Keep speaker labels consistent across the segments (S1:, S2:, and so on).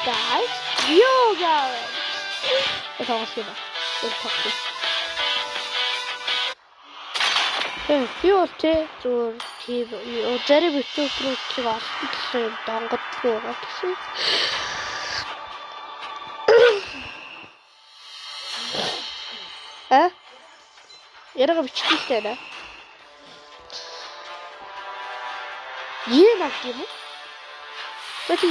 S1: guys. Yo guys. Это вообще. Би бол зүгээр тийм зарим битүүрийг олсон донгод байгаа гэсэн. Ярага биччихтэй нэ. Ийм юм уу? Бати.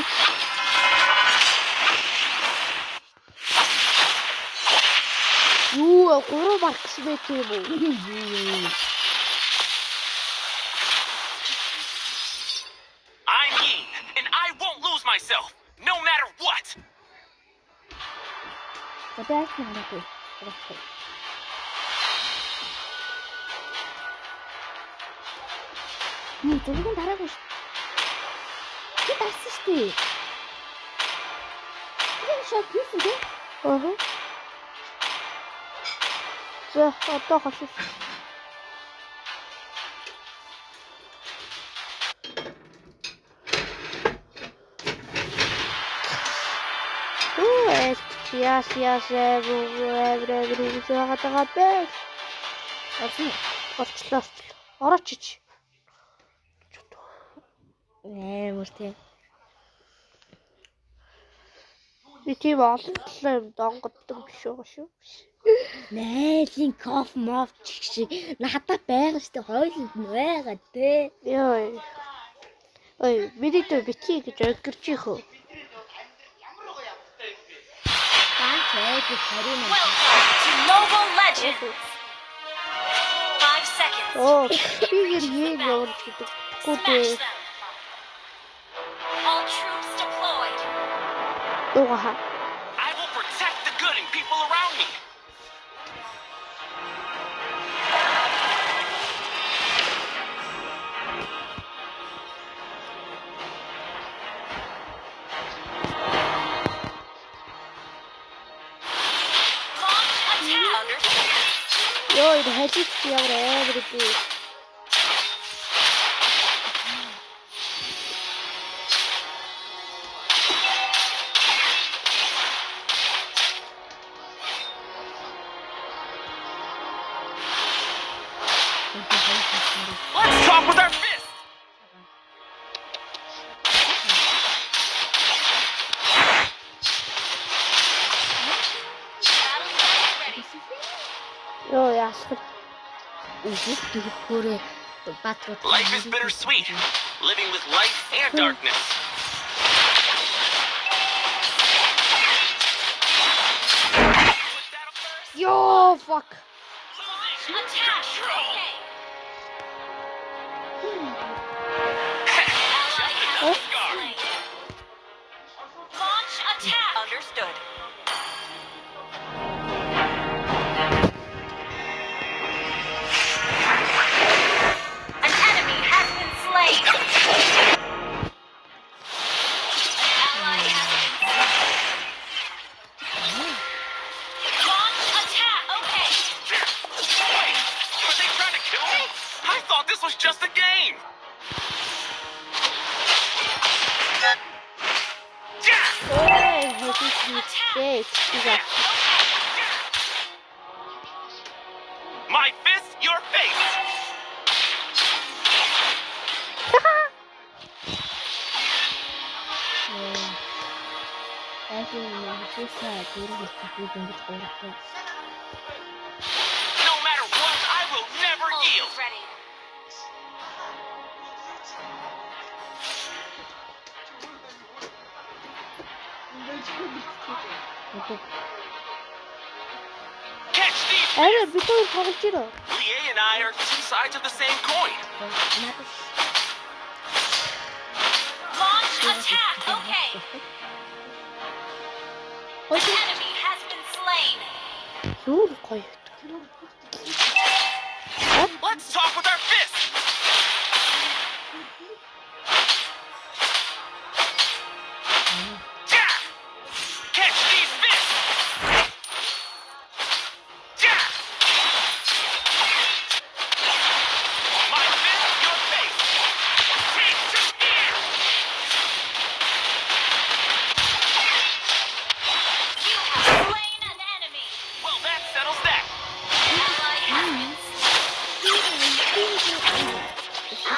S1: Юу гурав маркс мэт юм уу?
S2: Myself, no matter what.
S1: But that's not okay. 저건 달아고 싶어. 이게 다 쓰시지. 이게 진짜 비슷해? 어허. 자, 어떠 가시. Yes, every загаатагаа бэ. Орчлоо. Орооч. Мөртэй. Би тийм олон талаар донгоддог биш байгаа шүү.
S3: Найлын кофе моф шиг надад байгаа штэ хойлонд нь байгаа те.
S1: Йой. Ой, миний дэ бити гэж өгөрч ихөө.
S2: Welcome to Mobile Legends. 5 seconds.
S1: Oh, фигер явуулж гэдэг. Гүдээ.
S2: All troops deployed.
S1: Дугаха.
S2: I will protect the good and people around me.
S1: Yo, it has it here everything.
S2: Let's talk with our fists.
S1: Yo, яах вэ?
S2: Life is bittersweet, living with light and darkness.
S1: Yo, fuck.
S2: Attack! Launch attack! Understood. An enemy has been slain. An ally has been slain. Launch attack! Okay. Wait, are they trying to kill me? I thought this was just a game. My fist, your face. No matter what, I will never yield. Ready. Catch these!
S1: Aynen bir tane kalıcıydı.
S2: Lié and I are two sides of the same coin. Launch attack! Okay. An enemy has been slain.
S1: Yol koydu.
S2: Let's talk with our fists. Catch these fists. My fist, your face. Take to air. Okay.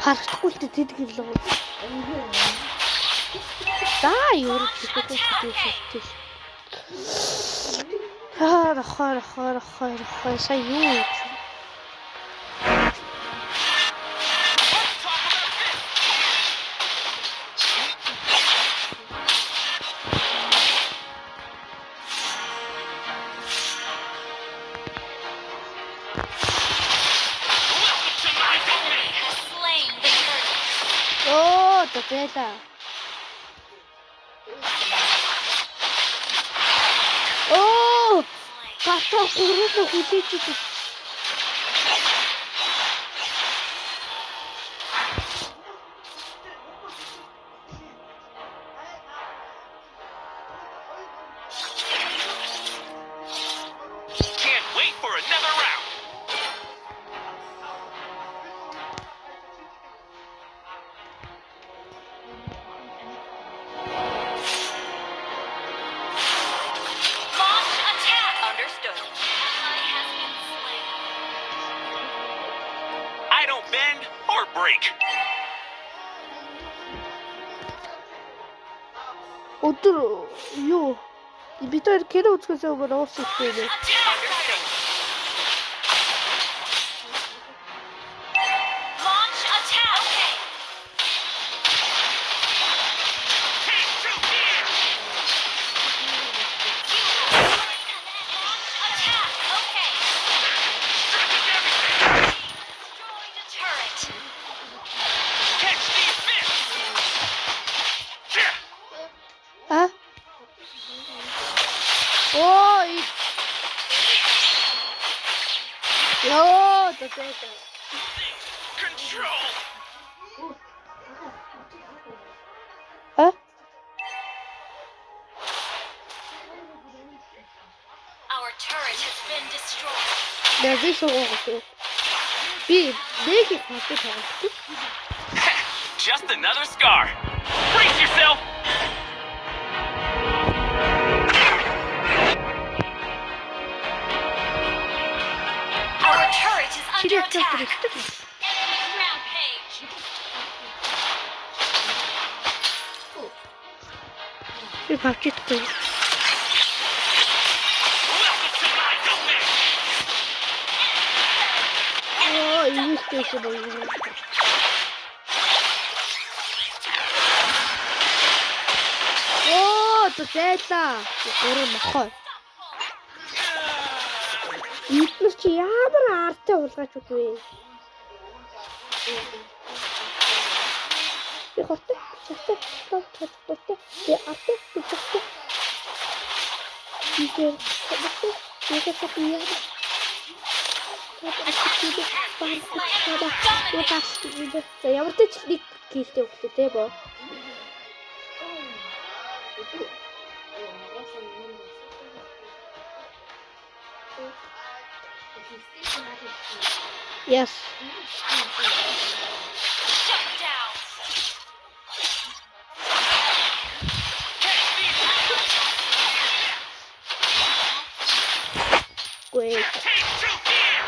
S1: Харагдахгүй л тэдэг юм л гоо. За юу ч хийх. Хаа сая юу?
S2: Slain the turret.
S1: Оо, тэтэла. Оо, гата гурван хүлээж идэх.
S2: Can't wait for another round. Launch attack. Understood. Ally has been slain. I don't bend or break.
S1: Өдөр юу? Бид хоёр кино үзэхээс өмнө уус ихтэй.
S2: Launch attack. Okay. Attack. Okay. Destroy the turret. Catch these fists.
S1: А? Оо, ёо, тэтэла.
S2: Control.
S1: А?
S2: Our turret has been destroyed.
S1: Дэвээ суугаа. Би нэг их хатдаг хаалт.
S2: Just another scar. Brace yourself. Our turret is under
S1: Чирээ
S2: attack.
S1: тавьдаг.
S2: Enemy rampage.
S1: Би бавчдаг.
S2: Welcome to my domain.
S1: Оо, юу хийсэн бэ? Оо, тэтэла. Гурван нохой. Эдгээр чи ямар артай уулгаач үгүй. Би хортой, шаттай, товтой, би артай, би чагтай. Игээр хаттай, би чагтай яа. За ямар ч нэг гэлтэй өгсөн те боо. Yes.
S2: Shut down.
S1: Great.
S2: Take two here.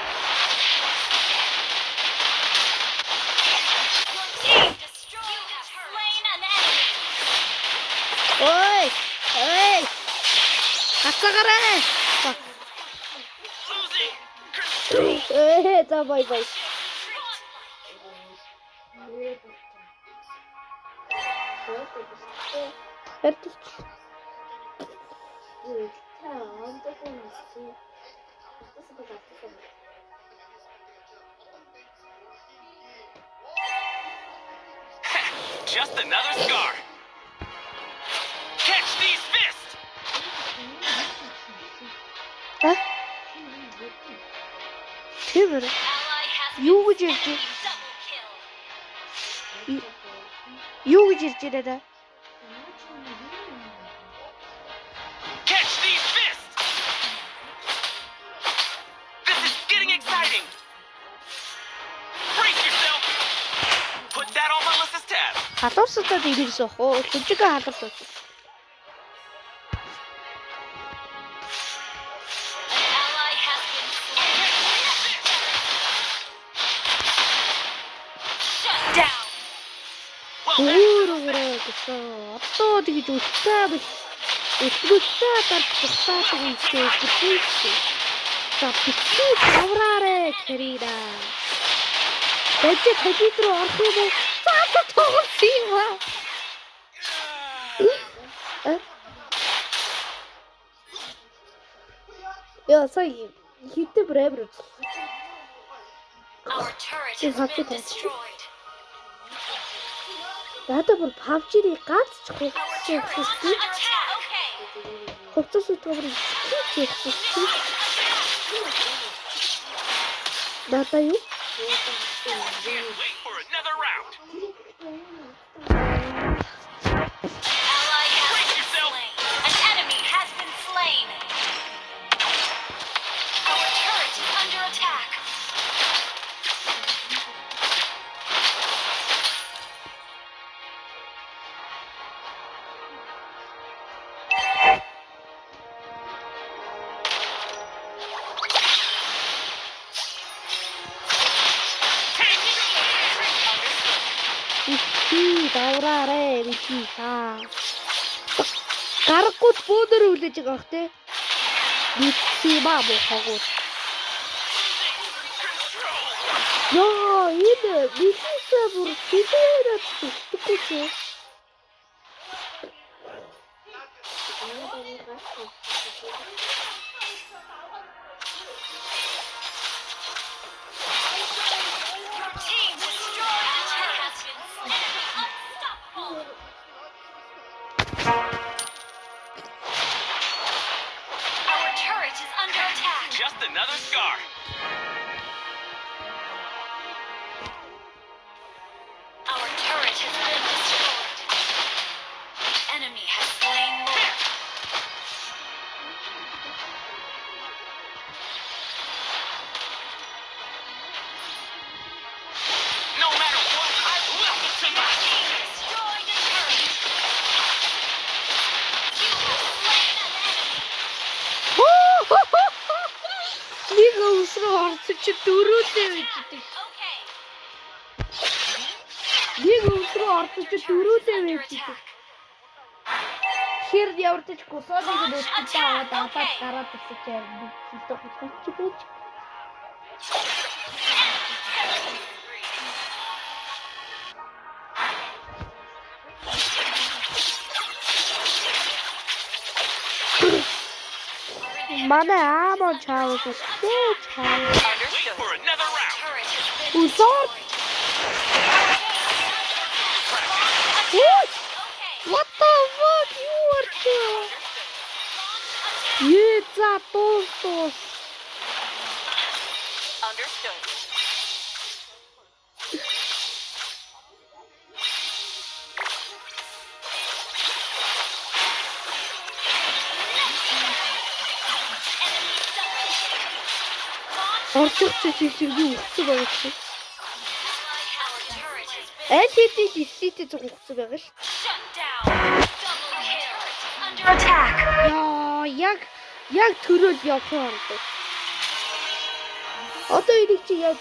S2: Your team destroyed. You have slain an enemy.
S1: Ой! Ой! Хацаагаарай.
S2: Losing control.
S1: За бай бай.
S2: Just another scar. Catch these fists.
S1: А? Тэвэр. Юу гэж ярьж байна? Юу гэж ярьж байна?
S2: Catch these fists. This is getting exciting. Brace yourself. that on Melissa's tab.
S1: Халуурсуудад ирээс ах уу? Хүчигээ халуурсууд.
S4: An ally has been slain. Shut down.
S1: Өөрөөр гэсэн. Одоо тэгж үлдээ биш. Үлдээ татчихсан юм чи гэсэн. За битгий тавраарэ Кэрина. Тэгэ тэжид рүү орох юм уу? За тоглох юм аа. Яа сая хитэ брэбэр.
S4: Our turret has been destroyed.
S1: Надад бүр PUBG-ийг гацчих
S4: Our turret is
S1: гэсэн.
S4: under attack. Okay.
S1: Хувцас утгаар хийчихсэн. Надаа юу?
S2: Can't wait for another round.
S4: Ally has been slain. An enemy has been slain. Our turret is under attack.
S1: Битгий давраарэ битгий хаа. Гарахгүй бөөдөр үлээж байгаа бах те. Битгий ба бохогоо. Яа, энэ битгийсээ бүр хилээрээ төгтөхгүй чи.
S4: Your team destroyed the turret. Has been slain. Unstoppable. Our turret is under attack.
S2: Just another scar.
S4: Our turret has been destroyed. The enemy has slain more.
S2: No matter what, I welcome to my team.
S4: Destroyed a turret. You have slain an enemy.
S1: Нэг өсрөө орчих чи дөрүүлээ байждаг.
S4: Okay.
S1: Нэг өсрөө орчих чи дөрүүлээ
S4: Under
S1: байждаг.
S4: attack.
S1: Хэр явартаж гусаадыг өсгөж аваад аваад гараад ирсэж байна. Хилдэг хутгач байж. Манай аамаа чаавс үстэй чаав.
S2: Wait for another round.
S4: Turret has been
S1: Усаад.
S4: Okay.
S1: What the fuck you are doing? Ee за дуус.
S4: Understood.
S1: Орчих чи шилжиргүй ухцсан байгаа чи.
S4: Our turret has been
S1: Аль хэдийн дисцит зөв ухцсан байгаа ш.
S4: shut down. Double kill. Under attack.
S1: Яа, яг төрөөл явах юм байна. Одоо энийг чи яг